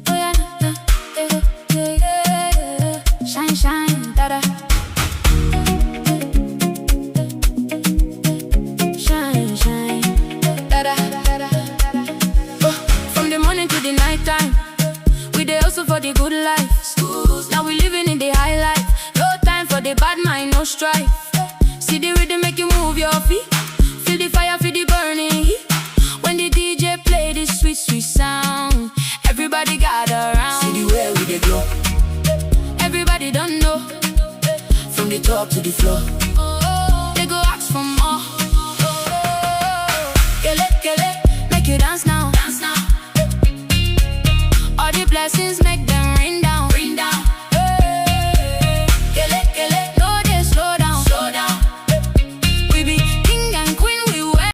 Oh yeah, shine, shine, da-da. Shine, shine, da-da, da-da, da-da. From the morning to the night time, we dey hustle for the good life. Now we living in the high life. No time for the bad mind, no strife. See the rhythm make you move your feet. Feel the fire, feel the burning heat. When the DJ play this sweet, sweet sound, everybody gather around. See the way we dey glow. Everybody don't know. From the top to the floor.